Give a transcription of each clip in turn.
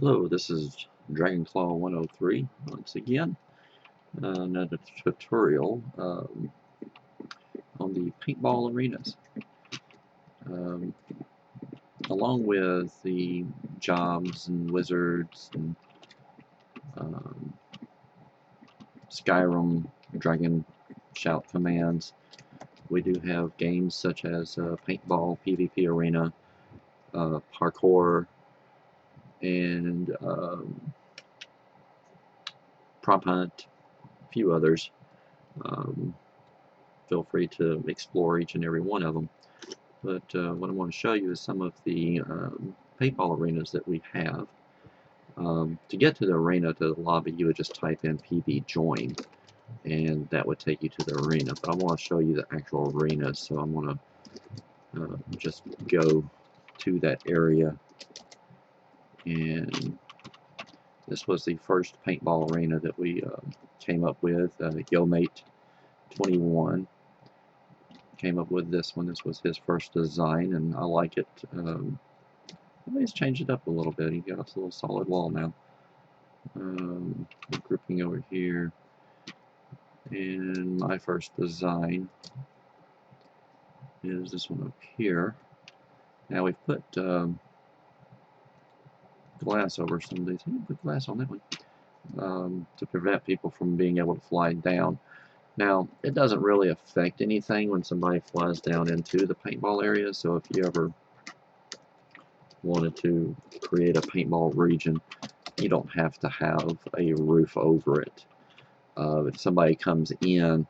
Hello, this is Dragonclaw 103 once again. Another tutorial on the paintball arenas. Um, Along with the jobs and wizards and um, Skyrim Dragon Shout commands, we do have games such as Paintball PvP Arena, Parkour, and Prop Hunt, a few others. Um, Feel free to explore each and every one of them. But what I want to show you is some of the paintball arenas that we have. To get to the arena, to the lobby, you would just type in PB join, and that would take you to the arena. But I want to show you the actual arena, so I'm going to just go to that area. And this was the first paintball arena that we came up with. YoMate 21 came up with this one. This was his first design, and I like it. He's changed it up a little bit. He got us a little solid wall now. Grouping over here. And my first design is this one up here. Now we've put glass over some of these. I didn't put glass on that one to prevent people from being able to fly down. Now, it doesn't really affect anything when somebody flies down into the paintball area, so if you ever wanted to create a paintball region, you don't have to have a roof over it. If somebody comes in,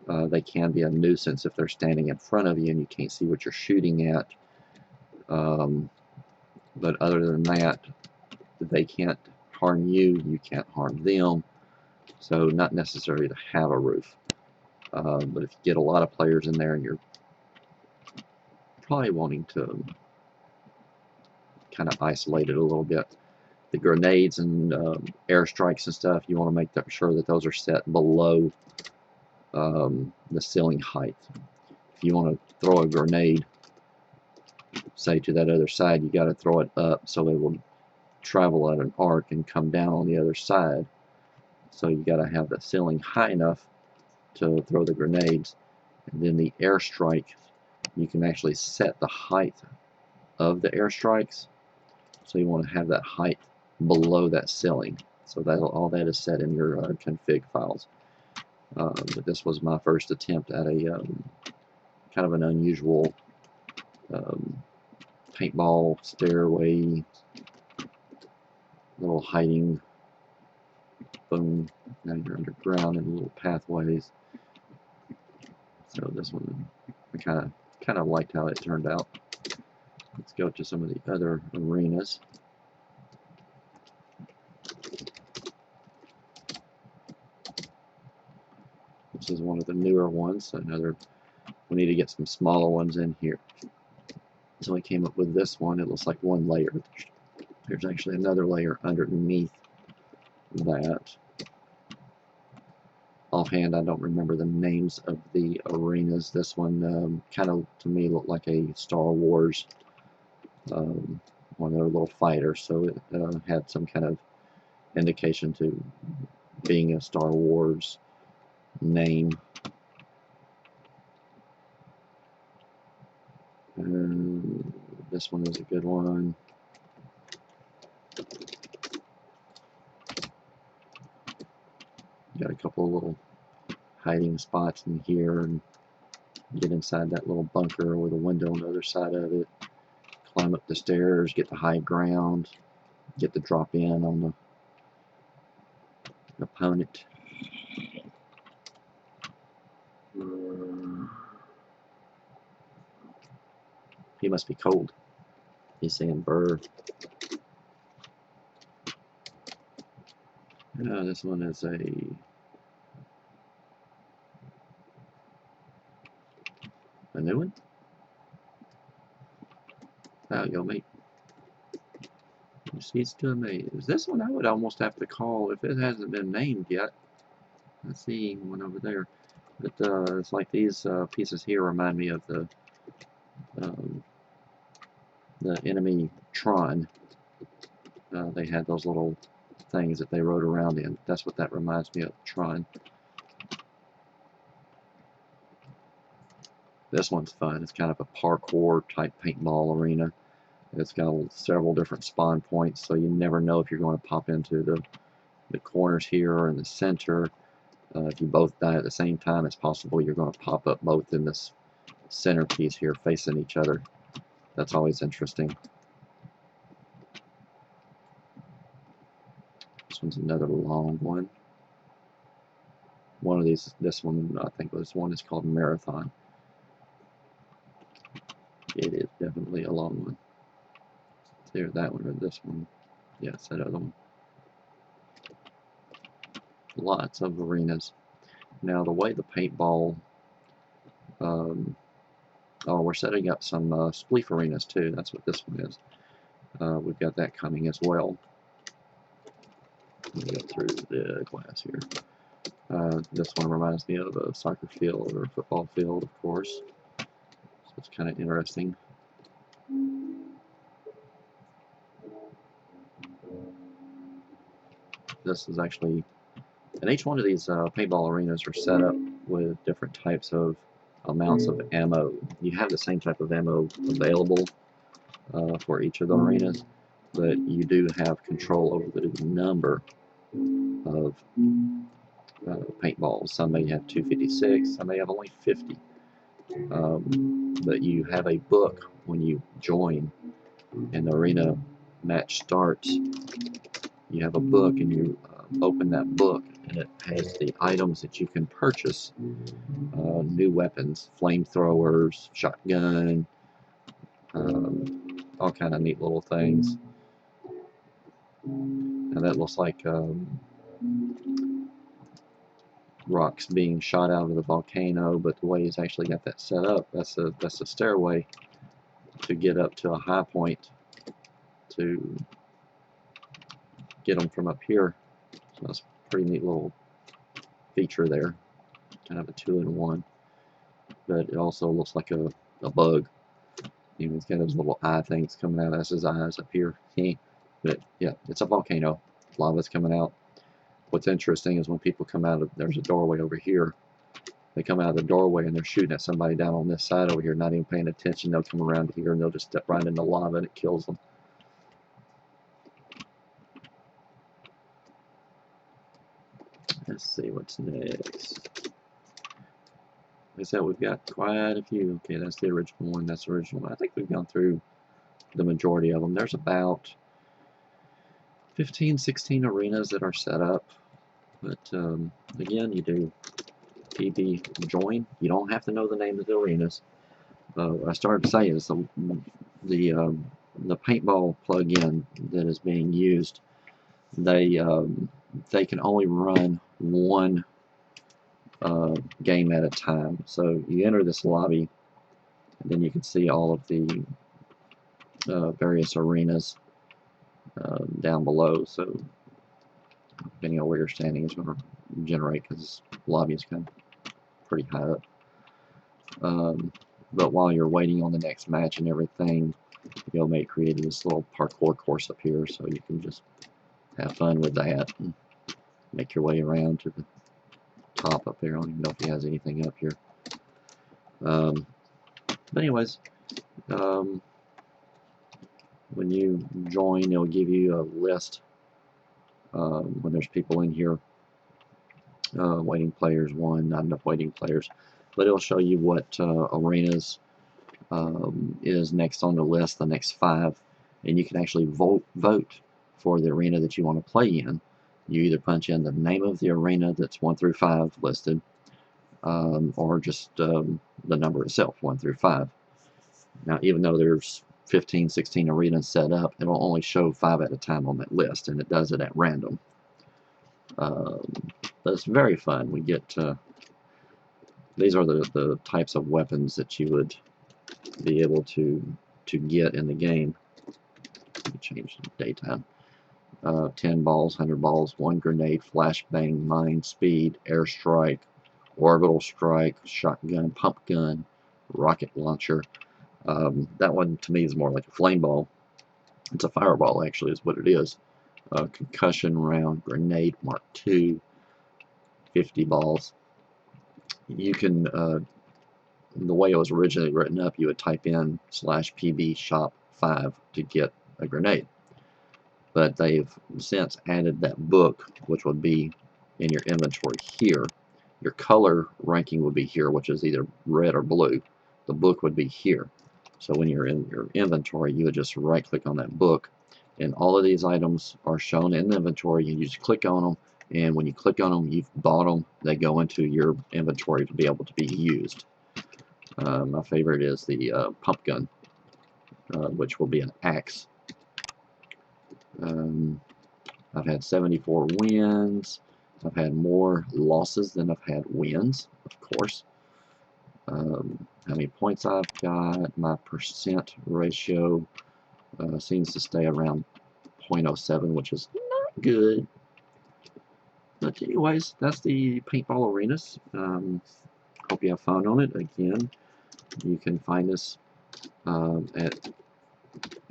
they can be a nuisance if they're standing in front of you and you can't see what you're shooting at. But other than that, they can't harm you, you can't harm them. So not necessary to have a roof. But if you get a lot of players in there and you're probably wanting to kind of isolate it a little bit, the grenades and airstrikes and stuff, you want to make sure that those are set below the ceiling height. If you want to throw a grenade, say to that other side, you got to throw it up so it will travel at an arc and come down on the other side. So you got to have the ceiling high enough to throw the grenades, and then the airstrike, you can actually set the height of the airstrikes. So you want to have that height below that ceiling. So that all that is set in your config files. But this was my first attempt at a kind of an unusual paintball stairway, little hiding. Boom! Now you're underground in little pathways. So this one, I kind of liked how it turned out. Let's go to some of the other arenas. This is one of the newer ones. Another, we need to get some smaller ones in here. So I came up with this one. It looks like one layer. There's actually another layer underneath that. Offhand, I don't remember the names of the arenas. This one kind of, to me, looked like a Star Wars, one of their little fighters. So it had some kind of indication to being a Star Wars name. And this one is a good one. Got a couple of little hiding spots in here, and get inside that little bunker with a window on the other side of it. Climb up the stairs, get the high ground, get the drop in on the opponent. He must be cold. He's saying burr. This one is a new one. Oh, YoMate. Proceeds to amaze. This one I would almost have to call if it hasn't been named yet. I see one over there. But it's like these pieces here remind me of the enemy Tron. They had those little things that they rode around in. That's what that reminds me of, Tron. This one's fun. It's kind of a parkour type paintball arena. It's got several different spawn points, so you never know if you're going to pop into the corners here or in the center. If you both die at the same time, it's possible you're going to pop up both in this centerpiece here facing each other. That's always interesting. This one's another long one. One of these, this one, I think this one is called Marathon. It is definitely a long one. It's either that one or this one. Yeah, it's that other one. Lots of arenas. Now, the way the paintball, oh, we're setting up some spleef arenas too. That's what this one is. We've got that coming as well. Let me go through the glass here. This one reminds me of a soccer field or a football field, of course. So it's kind of interesting. This is actually, and each one of these paintball arenas are set up with different types of amounts of ammo. You have the same type of ammo available for each of the arenas, but you do have control over the number of paintballs. Some may have 256, some may have only 50. But you have a book when you join and the arena match starts. You have a book and you open that book and it has the items that you can purchase. New weapons, flamethrowers, shotgun, all kind of neat little things. And that looks like rocks being shot out of the volcano, but the way he's actually got that set up, that's a stairway to get up to a high point to get them from up here. So that's a pretty neat little feature there, kind of a 2-in-1. But it also looks like a bug. You know, he's got those little eye things coming out. That's his eyes up here. But yeah, it's a volcano. Lava's coming out. What's interesting is when people come out of, there's a doorway over here. They come out of the doorway and they're shooting at somebody down on this side over here, not even paying attention. They'll come around here and they'll just step right into lava and it kills them. Let's see what's next. Like I said, we've got quite a few. Okay, that's the original one. That's the original one. I think we've gone through the majority of them. There's about 15, 16 arenas that are set up. But again, you do PB join. You don't have to know the name of the arenas. I started to say is the paintball plug-in that is being used. They can only run one game at a time. So you enter this lobby, and then you can see all of the various arenas down below. So depending on where you're standing, is going to generate because the lobby is kind of pretty high up. But while you're waiting on the next match and everything, Yo-Mate created this little parkour course up here, so you can just have fun with that and make your way around to the top up there. I don't even know if he has anything up here. But anyways, when you join, it'll give you a list when there's people in here. Waiting players 1, not enough waiting players. But it'll show you what arenas is next on the list, the next 5, and you can actually vote for the arena that you want to play in. You either punch in the name of the arena that's 1 through 5 listed, or just the number itself, 1 through 5. Now, even though there's 15, 16 arenas set up, it'll only show 5 at a time on that list, and it does it at random. But it's very fun. We get these are the types of weapons that you would be able to get in the game. Let me change the daytime. 10 balls, 100 balls, 1 grenade, flashbang, mine, speed, airstrike, orbital strike, shotgun, pump gun, rocket launcher. That one to me is more like a flame ball. It's a fireball, actually, is what it is. Concussion round, grenade Mark II, 50 balls. You can, the way it was originally written up, you would type in /PB shop 5 to get a grenade. But they've since added that book, which would be in your inventory here. Your color ranking would be here, which is either red or blue. The book would be here. So when you're in your inventory, you would just right click on that book, and all of these items are shown in the inventory. You just click on them, and when you click on them, you've bought them. They go into your inventory to be able to be used. My favorite is the pump gun, which will be an axe. I've had 74 wins. I've had more losses than I've had wins, of course. How many points I've got, my percent ratio seems to stay around 0.07, which is not good. But anyways, that's the paintball arenas. Hope you have fun on it. Again, you can find us at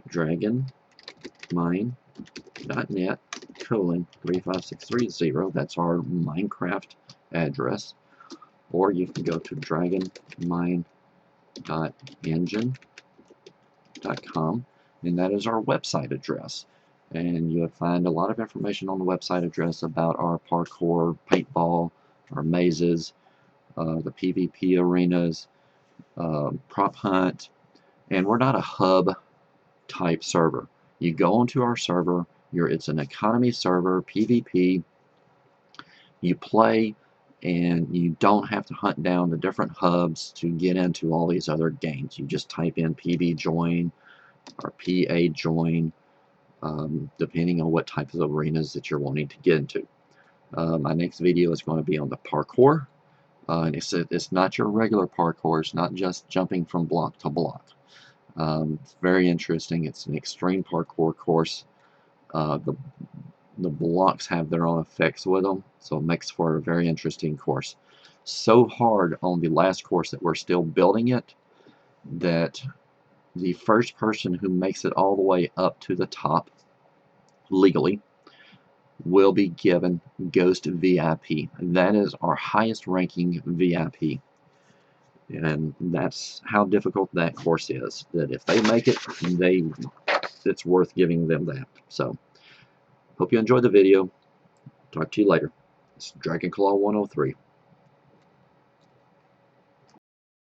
dragonmine.net:35630. That's our Minecraft address. Or you can go to dragonmine.engine.com, and that is our website address. And you'll find a lot of information on the website address about our parkour, paintball, our mazes, the PvP arenas, prop hunt, and we're not a hub type server. You go onto our server, it's an economy server, PvP, you play, and you don't have to hunt down the different hubs to get into all these other games. You just type in PB join or PA join, depending on what type of arenas that you're wanting to get into. My next video is going to be on the parkour, and it's not your regular parkour. It's not just jumping from block to block. It's very interesting. It's an extreme parkour course. The blocks have their own effects with them, so it makes for a very interesting course. So hard on the last course that we're still building it, that the first person who makes it all the way up to the top legally will be given Ghost VIP. That is our highest ranking VIP. And that's how difficult that course is. That if they make it, it's worth giving them that. So, hope you enjoyed the video. Talk to you later. It's Dragon Claw 103.